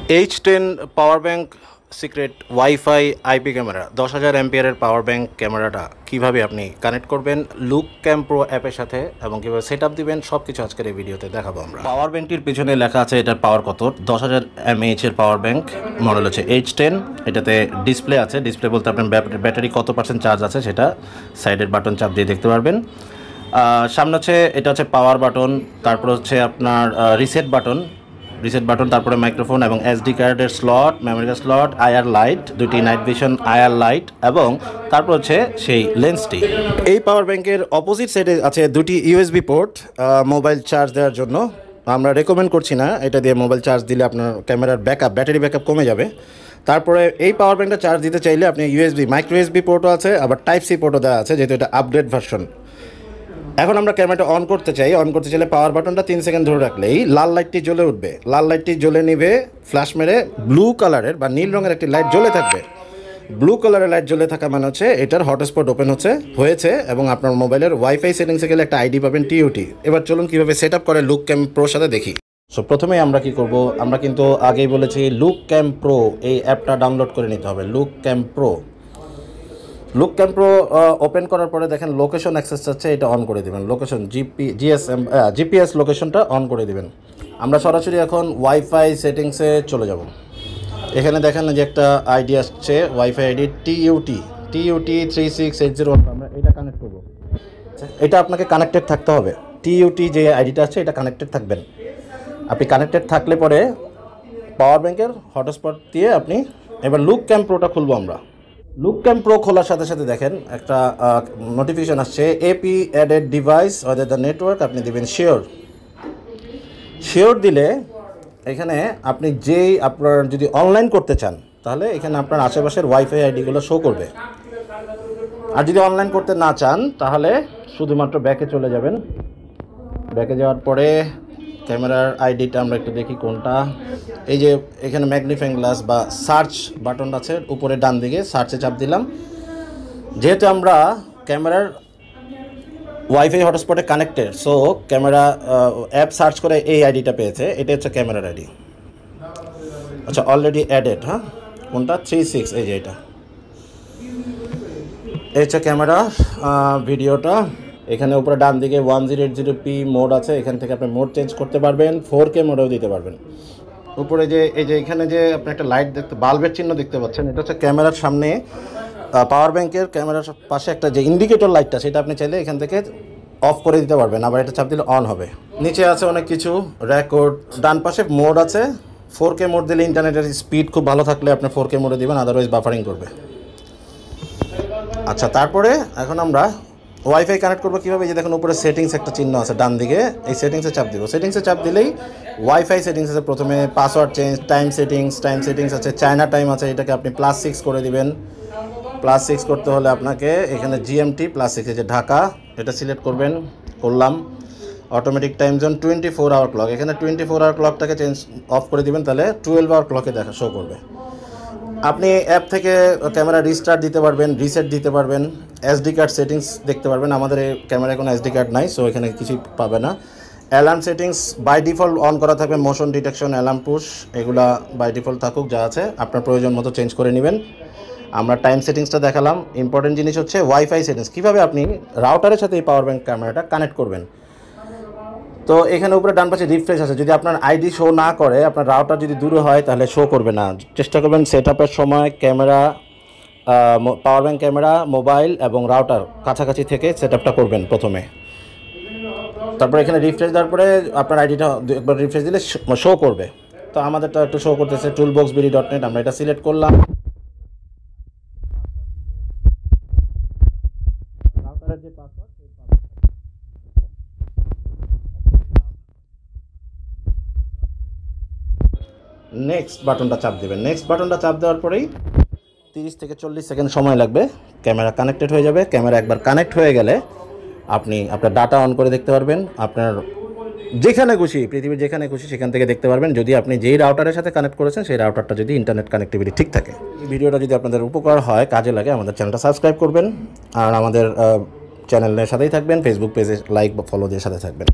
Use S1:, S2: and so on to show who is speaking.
S1: H10 power bank secret wifi IP camera 10,000 এমপিয়ারের power bank ক্যামেরাটা কিভাবে আপনি কানেক্ট করবেন লুক ক্যাম প্রো অ্যাপের সাথে এবং কীভাবে সেট আপ দিবেন সব কিছু আজকের এই ভিডিওতে দেখাবো আমরা। পাওয়ার ব্যাংকটির পিছনে লেখা আছে এটার পাওয়ার কত, 10,000 mAh এর পাওয়ার ব্যাংক, মডেল হচ্ছে H10। এটাতে ডিসপ্লে আছে, ডিসপ্লে বলতে আপনার ব্যাটারি কত পার্সেন্ট চার্জ আছে সেটা সাইডের বাটন চাপ দিয়ে দেখতে পারবেন। সামনে হচ্ছে এটা হচ্ছে পাওয়ার বাটন, তারপর হচ্ছে আপনার রিসেট বাটন, তারপরে মাইক্রোফোন এবং এসডি কার্ডের slot, memory card slot, IR light, দুটি নাইট ভিশন আইআর লাইট এবং তারপর হচ্ছে সেই লেন্সটি। এই পাওয়ার ব্যাংকের অপোজিট সাইডে আছে দুটি ইউএসবি পোর্ট মোবাইল চার্জ দেওয়ার জন্য। আমরা রেকমেন্ড করছি না এটা দিয়ে মোবাইল চার্জ দিলে আপনার ক্যামেরার ব্যাটারি ব্যাকআপ কমে যাবে। তারপরে এই পাওয়ার ব্যাংকটা চার্জ দিতে চাইলে আপনি মাইক্রো ইউএসবি পোর্টও আছে, আবার টাইপ সি পোর্টও দেওয়া আছে, যেহেতু এটা আপগ্রেড ভার্সন। এখন আমরা ক্যামেরাটা অন করতে চাইলে পাওয়ার বাটনটা 3 সেকেন্ড ধরে রাখলেই লাল লাইটটি জ্বলে উঠবে। লাল লাইটটি জ্বলে নিবে, ফ্ল্যাশ মেরে ব্লু কালারের বা নীল রঙের একটি লাইট জ্বলে থাকবে। ব্লু কালারের লাইট জ্বলে থাকা মানে হচ্ছে এটার হটস্পট ওপেন হয়েছে এবং আপনার মোবাইলের ওয়াইফাই সেটিংসে গেলে একটা আইডি পাবেন টিইউটি। এবার চলুন কীভাবে সেট আপ করে লুক ক্যাম প্রোর সাথে দেখি। সো প্রথমেই আমরা কি করব, আমরা কিন্তু আগেই বলেছি লুক ক্যাম প্রো এই অ্যাপটা ডাউনলোড করে নিতে হবে। লুক ক্যাম প্রো ওপেন করার পরে দেখেন লোকেশন অ্যাক্সেস আছে, এটা অন করে দেবেন। লোকেশন জিপিএস লোকেশনটা অন করে দেবেন। আমরা সরাসরি এখন ওয়াইফাই সেটিংসে চলে যাব। এখানে দেখেন যে একটা আইডি আসছে, ওয়াইফাই আইডি টিইউটি 3680। আমরা এটা কানেক্ট করব। এটা আপনাকে কানেক্টেড থাকতে হবে। টিইউটি যে আইডিটা আছে এটা কানেক্টেড থাকবেন। আপনি কানেক্টেড থাকলে পরে পাওয়ার ব্যাংকের হটস্পট দিয়ে আপনি এবার লুক ক্যাম প্রোটা খুলবো আমরা। লুক ক্যাম প্রো খোলার সাথে সাথে দেখেন একটা নোটিফিকেশন আসছে, এপি অ্যাডেড ডিভাইস ওদের দ্য নেটওয়ার্ক। আপনি দেবেন শিওর দিলে এখানে আপনি আপনার যদি অনলাইন করতে চান তাহলে এখানে আপনার আশেপাশের ওয়াইফাই আইডিগুলো শো করবে। আর যদি অনলাইন করতে না চান তাহলে শুধুমাত্র ব্যাকে চলে যাবেন। ব্যাকে যাওয়ার পরে ক্যামেরার আইডিটা আমরা একটু দেখি কোনটা। এই যে এখানে ম্যাগনিফাইং গ্লাস বা সার্চ বাটন আছে উপরে ডান দিকে, সার্চে চাপ দিলাম। যেহেতু আমরা ক্যামেরার ওয়াইফাই হটস্পটে connected, so camera app search করে এই আইডিটা পেয়েছে। এটা হচ্ছে ক্যামেরার আইডি। আচ্ছা, অলরেডি অ্যাডেড। হ্যাঁ, কোনটা 36, এই যে এটা। এই হচ্ছে ক্যামেরা ভিডিওটা। এখানে উপরে ডান দিকে 1080p মোড আছে, এখান থেকে আপনি মোড চেঞ্জ করতে পারবেন, 4K মোডেও দিতে পারবেন। উপরে এখানে যে আপনি একটা লাইট বাল্বের চিহ্ন দেখতে পাচ্ছেন, এটা হচ্ছে ক্যামেরার সামনে পাওয়ার ব্যাংকের ক্যামেরার পাশে একটা যে ইন্ডিকেটর লাইটটা, সেটা আপনি চাইলে এখান থেকে অফ করে দিতে পারবেন, আবার এটা চাপ দিলে অন হবে। নিচে আছে অনেক কিছু, রেকর্ড, ডান পাশে মোড আছে। 4K মোড দিলে ইন্টারনেটের স্পিড খুব ভালো থাকলে আপনি 4K মোডে দিবেন, আদারওয়াইজ বাফারিং করবে। আচ্ছা, তারপরে এখন আমরা ওয়াইফাই কানেক্ট করবো কীভাবে। যে দেখুন উপরে সেটিংস একটা চিহ্ন আছে ডান দিকে, এই সেটিংসে চাপ দিব। সেটিংসে চাপ দিলেই ওয়াইফাই সেটিংস আছে। প্রথমে পাসওয়ার্ড চেঞ্জ, টাইম সেটিংস আছে, চায়না টাইম আছে, এটাকে আপনি +6 করে দিবেন। +6 করতে হলে আপনাকে এখানে GMT +6, এই যে ঢাকা, এটা সিলেক্ট করলাম। Automatic time zone 24 hour clock, এখানে 24 আওয়ার ক্লকটাকে অফ করে দিবেন, তাহলে 12 আওয়ার ক্লকে শো করবে। আপনি অ্যাপ থেকে ক্যামেরা রিস্টার্ট দিতে পারবেন, রিসেট দিতে পারবেন, এসডি কার্ড সেটিংস দেখতে পারবেন। আমাদের এই ক্যামেরায় কোনো এসডি কার্ড নাই, সো এখানে কিছুই পাবে না। Alarm settings by default on করা থাকবে, মোশন ডিটেকশন, অ্যালার্ম পুশ, এগুলা বাই ডিফল্ট থাকুক, যা আছে আপনার প্রয়োজন মতো চেঞ্জ করে নেবেন। আমরা টাইম সেটিংসটা দেখালাম। ইম্পর্টেন্ট জিনিস হচ্ছে ওয়াইফাই সেটিংস, কীভাবে আপনি রাউটারের সাথে এই পাওয়ার ব্যাংক ক্যামেরাটা কানেক্ট করবেন। তো এখানে উপরে ডান পাশে রিফ্রেশ আছে, যদি আপনার আইডি শো না করে, আপনার রাউটার যদি দূরে হয় তাহলে শো করবে না। চেষ্টা করবেন সেট আপের সময় camera, power bank camera, mobile এবং রাউটার কাছাকাছি থেকে সেট আপটা করবেন প্রথমে। তারপর এখানে রিফ্রেশ দেওয়ার পরে আপনার আইডিটা একবার রিফ্রেশ দিলে শো করবে। তো আমাদেরটা একটু শো করতেছে toolboxbd.net, আমরা এটা সিলেক্ট করলাম। রাউটারের যে পাসওয়ার্ড, নেক্সট বাটনটা চাপ দেবেন। নেক্সট বাটনটা চাপ দেওয়ার পরেই 30 থেকে 40 সেকেন্ড সময় লাগবে, ক্যামেরা কানেক্টেড হয়ে যাবে। ক্যামেরা একবার কানেক্ট হয়ে গেলে আপনি আপনার ডাটা অন করে দেখতে পারবেন, আপনার যেখানে খুশি, পৃথিবীর যেখানে খুশি সেখান থেকে দেখতে পারবেন, যদি আপনি যেই রাউটারের সাথে কানেক্ট করেছেন সেই রাউটারটা যদি ইন্টারনেট কানেক্টিভিটি ঠিক থাকে। এই ভিডিওটা যদি আপনাদের উপকার হয়, কাজে লাগে, আমাদের চ্যানেলটা সাবস্ক্রাইব করবেন আর আমাদের চ্যানেলের সাথেই থাকবেন। ফেসবুক পেজে লাইক বা ফলো দিয়ে সাথে থাকবেন।